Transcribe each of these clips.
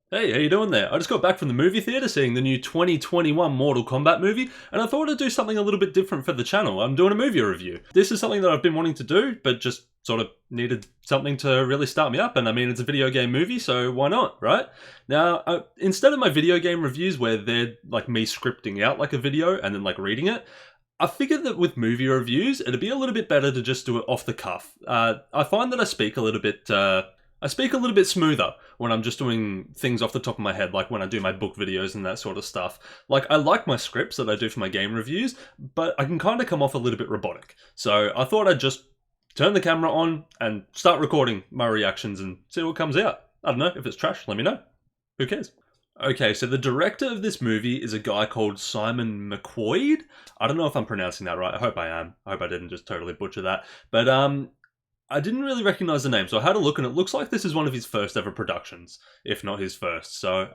Hey, how you doing there? I just got back from the movie theater seeing the new 2021 Mortal Kombat movie, and I thought I'd do something a little bit different for the channel. I'm doing a movie review. This is something that I've been wanting to do, but just sort of needed something to really start me up, and I mean, it's a video game movie, so why not, right? Now, instead of my video game reviews where they're like me scripting out like a video and then like reading it, I figured that with movie reviews, it'd be a little bit better to just do it off the cuff. I find that I speak a little bit smoother when I'm just doing things off the top of my head, like when I do my book videos and that sort of stuff. Like, I like my scripts that I do for my game reviews, but I can kind of come off a little bit robotic. So I thought I'd just turn the camera on and start recording my reactions and see what comes out. I don't know, if it's trash, let me know. Who cares? Okay, so the director of this movie is a guy called Simon McQuoid. I don't know if I'm pronouncing that right. I hope I am. I hope I didn't just totally butcher that. But I didn't really recognize the name, so I had a look, and it looks like this is one of his first ever productions, if not his first. So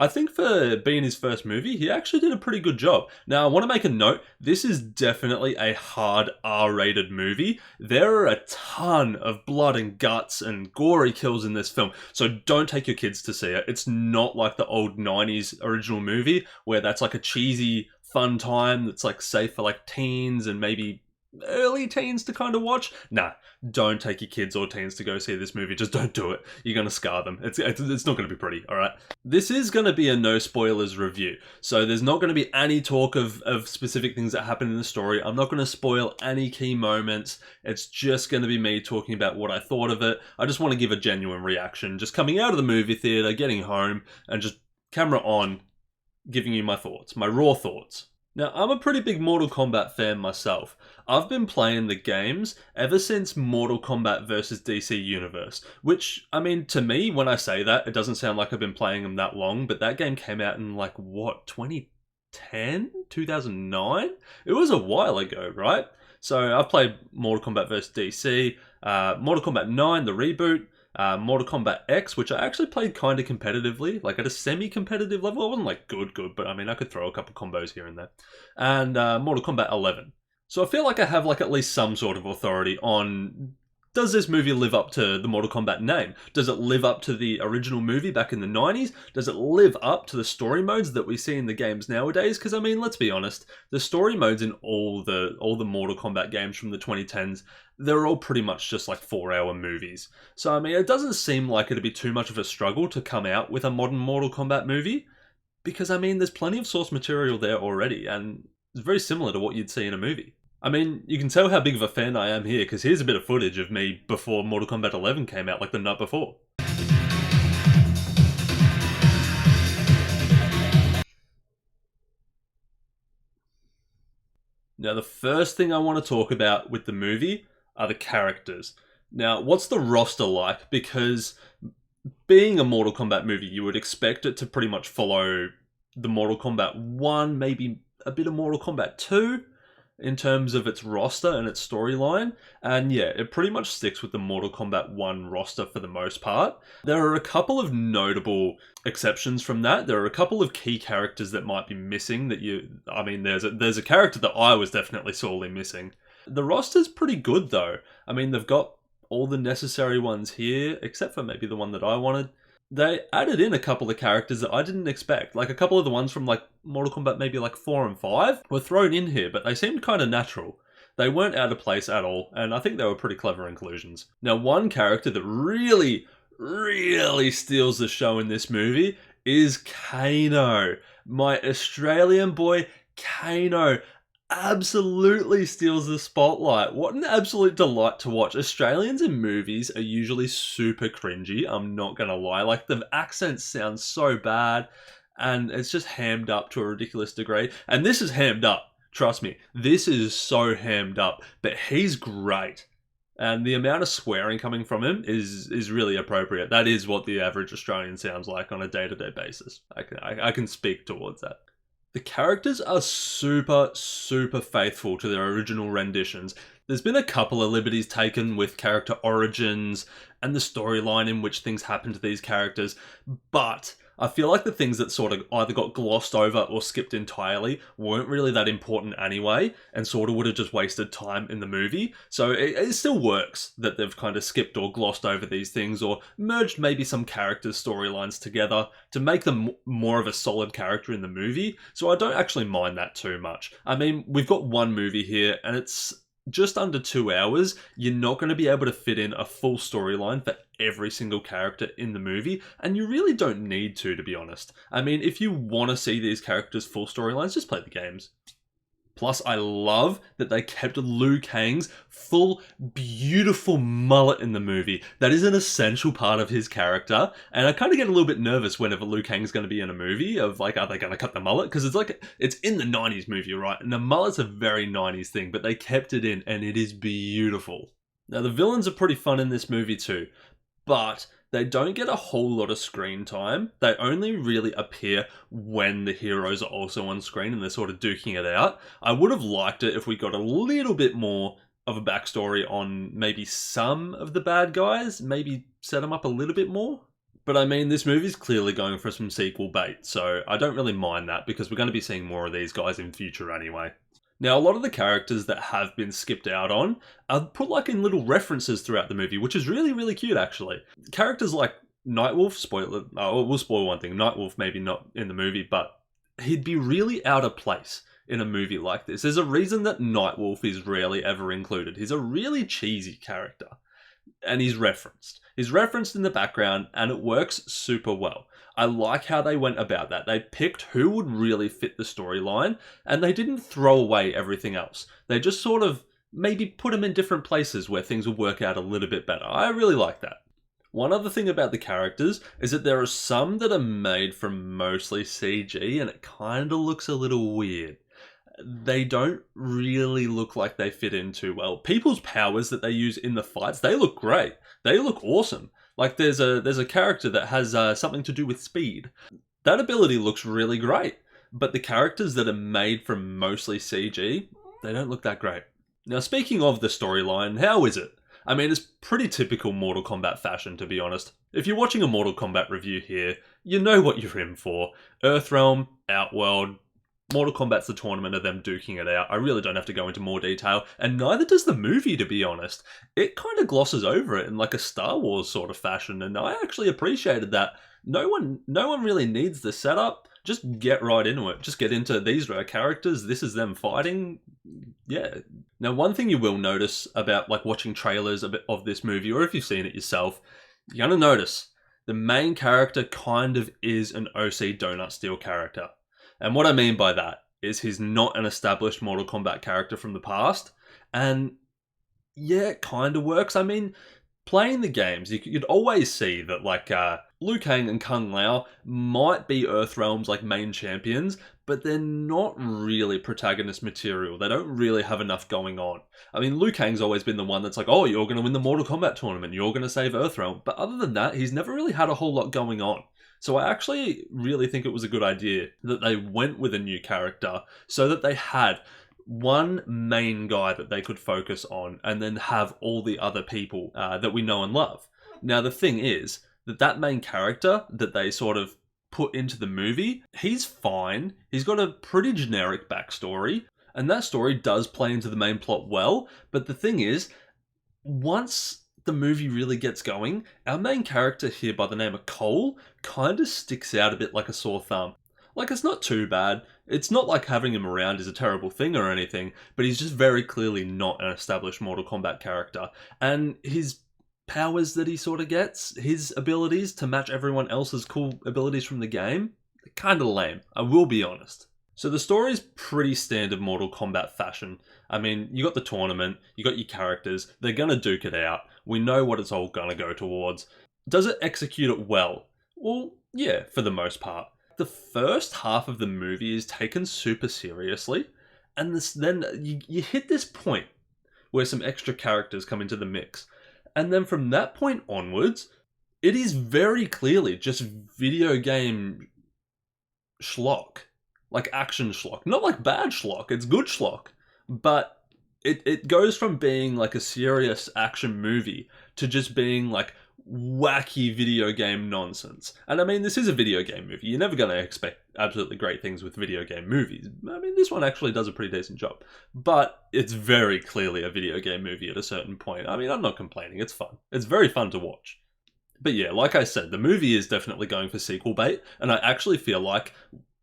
I think for being his first movie, he actually did a pretty good job. Now, I want to make a note. This is definitely a hard R-rated movie. There are a ton of blood and guts and gory kills in this film, so don't take your kids to see it. It's not like the old 90s original movie, where that's like a cheesy, fun time that's like safe for like teens and maybe early teens to kind of watch. Nah, don't take your kids or teens to go see this movie. Just don't do it. You're going to scar them. It's not going to be pretty, all right? This is going to be a no spoilers review. So there's not going to be any talk of specific things that happen in the story. I'm not going to spoil any key moments. It's just going to be me talking about what I thought of it. I just want to give a genuine reaction. Just coming out of the movie theater, getting home, and just camera on, giving you my thoughts, my raw thoughts. Now, I'm a pretty big Mortal Kombat fan myself. I've been playing the games ever since Mortal Kombat vs. DC Universe, which, I mean, to me, when I say that, it doesn't sound like I've been playing them that long, but that game came out in, like, what, 2010? 2009? It was a while ago, right? So I've played Mortal Kombat vs. DC, Mortal Kombat 9, the reboot, Mortal Kombat X, which I actually played kind of competitively, like at a semi-competitive level. I wasn't like good, but I mean, I could throw a couple combos here and there. And Mortal Kombat 11. So I feel like I have like at least some sort of authority on, does this movie live up to the Mortal Kombat name? Does it live up to the original movie back in the 90s? Does it live up to the story modes that we see in the games nowadays? Because I mean, let's be honest, the story modes in all the Mortal Kombat games from the 2010s, they're all pretty much just like 4-hour movies. So I mean, it doesn't seem like it'd be too much of a struggle to come out with a modern Mortal Kombat movie, because I mean, there's plenty of source material there already, and it's very similar to what you'd see in a movie. I mean, you can tell how big of a fan I am here, because here's a bit of footage of me before Mortal Kombat 11 came out, like the night before. Now, the first thing I want to talk about with the movie are the characters. Now, what's the roster like? Because being a Mortal Kombat movie, you would expect it to pretty much follow the Mortal Kombat 1, maybe a bit of Mortal Kombat 2, in terms of its roster and its storyline. And yeah, it pretty much sticks with the Mortal Kombat 1 roster for the most part. There are a couple of notable exceptions from that. There are a couple of key characters that might be missing that I mean, there's a character that I was definitely sorely missing. The roster's pretty good though. I mean, they've got all the necessary ones here, except for maybe the one that I wanted. They added in a couple of characters that I didn't expect. Like a couple of the ones from like Mortal Kombat maybe like 4 and 5 were thrown in here, but they seemed kind of natural. They weren't out of place at all, and I think they were pretty clever inclusions. Now, one character that really, really steals the show in this movie is Kano. My Australian boy, Kano, absolutely steals the spotlight. What an absolute delight to watch. Australians in movies are usually super cringy, I'm not gonna lie. Like, the accents sound so bad, and it's just hammed up to a ridiculous degree. And this is hammed up, trust me. This is so hammed up, but he's great. And the amount of swearing coming from him is really appropriate. That is what the average Australian sounds like on a day-to-day basis. I can speak towards that. The characters are super, super faithful to their original renditions. There's been a couple of liberties taken with character origins and the storyline in which things happen to these characters, but I feel like the things that sort of either got glossed over or skipped entirely weren't really that important anyway, and sort of would have just wasted time in the movie. So it still works that they've kind of skipped or glossed over these things, or merged maybe some characters' storylines together to make them more of a solid character in the movie. So I don't actually mind that too much. I mean, we've got one movie here, and it's just under 2 hours. You're not going to be able to fit in a full storyline for every single character in the movie, and you really don't need to be honest. I mean, if you want to see these characters' full storylines, just play the games. Plus, I love that they kept Liu Kang's full, beautiful mullet in the movie. That is an essential part of his character, and I kind of get a little bit nervous whenever Liu Kang's going to be in a movie, of like, are they going to cut the mullet? Because it's in the 90s movie, right? And the mullet's a very 90s thing, but they kept it in, and it is beautiful. Now, the villains are pretty fun in this movie too, but they don't get a whole lot of screen time. They only really appear when the heroes are also on screen and they're sort of duking it out. I would have liked it if we got a little bit more of a backstory on maybe some of the bad guys, maybe set them up a little bit more. But I mean, this movie's clearly going for some sequel bait, so I don't really mind that because we're going to be seeing more of these guys in future anyway. Now, a lot of the characters that have been skipped out on are put like in little references throughout the movie, which is really, really cute actually. Characters like Nightwolf, we'll spoil one thing, Nightwolf maybe not in the movie, but he'd be really out of place in a movie like this. There's a reason that Nightwolf is rarely ever included. He's a really cheesy character, and he's referenced. He's referenced in the background, and it works super well. I like how they went about that. They picked who would really fit the storyline, and they didn't throw away everything else. They just sort of maybe put them in different places where things would work out a little bit better. I really like that. One other thing about the characters is that there are some that are made from mostly CG, and it kind of looks a little weird. They don't really look like they fit in too well. People's powers that they use in the fights, they look great. They look awesome. Like there's a character that has something to do with speed. That ability looks really great, but the characters that are made from mostly CG, they don't look that great. Now, speaking of the storyline, how is it? I mean, it's pretty typical Mortal Kombat fashion, to be honest. If you're watching a Mortal Kombat review here, you know what you're in for. Earthrealm, Outworld, Mortal Kombat's the tournament of them duking it out. I really don't have to go into more detail, and neither does the movie, to be honest. It kind of glosses over it in like a Star Wars sort of fashion, and I actually appreciated that. No one really needs the setup. Just get right into it. Just get into these characters. This is them fighting. Yeah. Now, one thing you will notice about like watching trailers of this movie, or if you've seen it yourself, you're gonna notice the main character kind of is an OC Donut Steel character. And what I mean by that is he's not an established Mortal Kombat character from the past. And yeah, it kind of works. I mean, playing the games, you'd always see that like Liu Kang and Kung Lao might be Earthrealm's like main champions, but they're not really protagonist material. They don't really have enough going on. I mean, Liu Kang's always been the one that's like, oh, you're going to win the Mortal Kombat tournament. You're going to save Earthrealm. But other than that, he's never really had a whole lot going on. So I actually really think it was a good idea that they went with a new character so that they had one main guy that they could focus on and then have all the other people that we know and love. Now, the thing is that main character that they sort of put into the movie, he's fine. He's got a pretty generic backstory, and that story does play into the main plot well. But the thing is, once the movie really gets going, our main character here by the name of Cole kind of sticks out a bit like a sore thumb. Like, it's not too bad. It's not like having him around is a terrible thing or anything, but he's just very clearly not an established Mortal Kombat character. And his powers that he sort of gets, his abilities to match everyone else's cool abilities from the game, they're kind of lame, I will be honest. So the story's pretty standard Mortal Kombat fashion. I mean, you got the tournament, you got your characters, they're gonna duke it out. We know what it's all gonna go towards. Does it execute it well? Well, yeah, for the most part. The first half of the movie is taken super seriously, and then you hit this point where some extra characters come into the mix. And then from that point onwards, it is very clearly just video game schlock. Like action schlock. Not like bad schlock, it's good schlock. But it goes from being like a serious action movie to just being like wacky video game nonsense. And I mean, this is a video game movie. You're never going to expect absolutely great things with video game movies. I mean, this one actually does a pretty decent job. But it's very clearly a video game movie at a certain point. I mean, I'm not complaining. It's fun. It's very fun to watch. But yeah, like I said, the movie is definitely going for sequel bait, and I actually feel like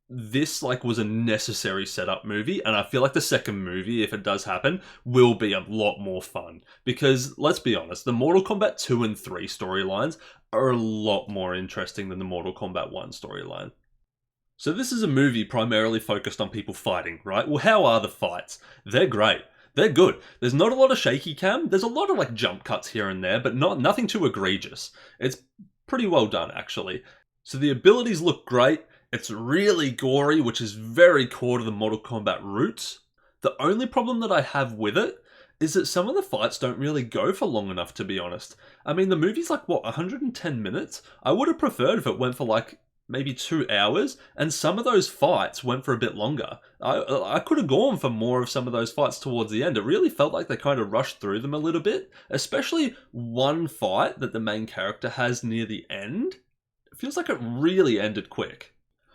this was a necessary setup movie, and I feel like the second movie, if it does happen, will be a lot more fun. Because, let's be honest, the Mortal Kombat 2 and 3 storylines are a lot more interesting than the Mortal Kombat 1 storyline. So this is a movie primarily focused on people fighting, right? Well, how are the fights? They're great. They're good. There's not a lot of shaky cam. There's a lot of jump cuts here and there, but nothing too egregious. It's pretty well done, actually. So the abilities look great. It's really gory, which is very core to the Mortal Kombat roots. The only problem that I have with it is that some of the fights don't really go for long enough, to be honest. I mean, the movie's 110 minutes? I would have preferred if it went for maybe 2 hours, and some of those fights went for a bit longer. I could have gone for more of some of those fights towards the end. It really felt like they kind of rushed through them a little bit, especially one fight that the main character has near the end. It feels like it really ended quick.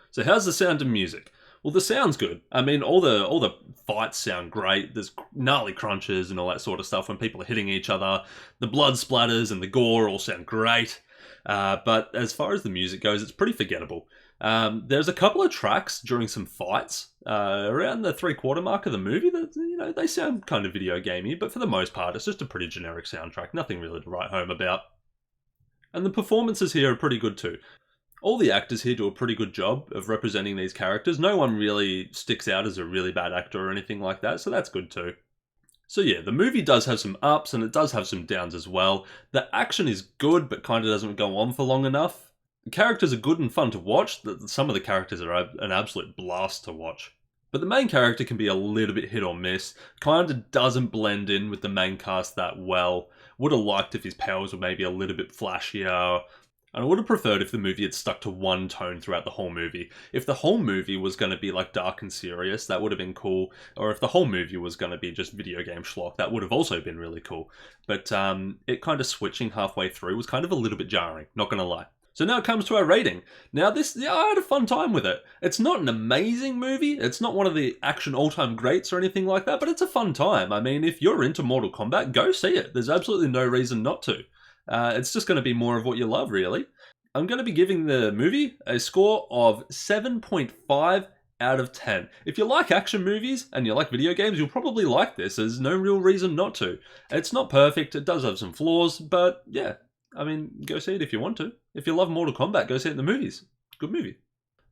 So how's the sound and music? Well, the sound's good. I mean, all the fights sound great. There's gnarly crunches and all that sort of stuff when people are hitting each other. The blood splatters and the gore all sound great. But as far as the music goes, it's pretty forgettable. There's a couple of tracks during some fights around the 3/4 mark of the movie that they sound kind of video gamey, but for the most part, it's just a pretty generic soundtrack. Nothing really to write home about. And the performances here are pretty good too. All the actors here do a pretty good job of representing these characters. No one really sticks out as a really bad actor or anything like that, so that's good too. So yeah, the movie does have some ups and it does have some downs as well. The action is good, but kind of doesn't go on for long enough. The characters are good and fun to watch. Some of the characters are an absolute blast to watch. But the main character can be a little bit hit or miss. Kind of doesn't blend in with the main cast that well. Would have liked if his powers were maybe a little bit flashier. And I would have preferred if the movie had stuck to one tone throughout the whole movie. If the whole movie was going to be dark and serious, that would have been cool. Or if the whole movie was going to be just video game schlock, that would have also been really cool. But it kind of switching halfway through was kind of a little bit jarring, not going to lie. So now it comes to our rating. Now I had a fun time with it. It's not an amazing movie. It's not one of the action all-time greats or anything like that, but it's a fun time. I mean, if you're into Mortal Kombat, go see it. There's absolutely no reason not to. It's just going to be more of what you love, really. I'm going to be giving the movie a score of 7.5 out of 10. If you like action movies and you like video games, you'll probably like this. There's no real reason not to. It's not perfect. It does have some flaws, but yeah. I mean, go see it if you want to. If you love Mortal Kombat, go see it in the movies. Good movie.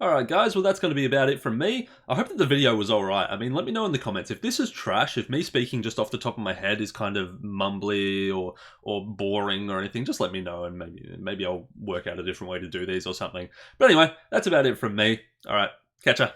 Alright guys, well that's going to be about it from me. I hope that the video was alright. I mean, let me know in the comments. If this is trash, if me speaking just off the top of my head is kind of mumbly or boring or anything, just let me know and maybe I'll work out a different way to do these or something. But anyway, that's about it from me. Alright, catch ya.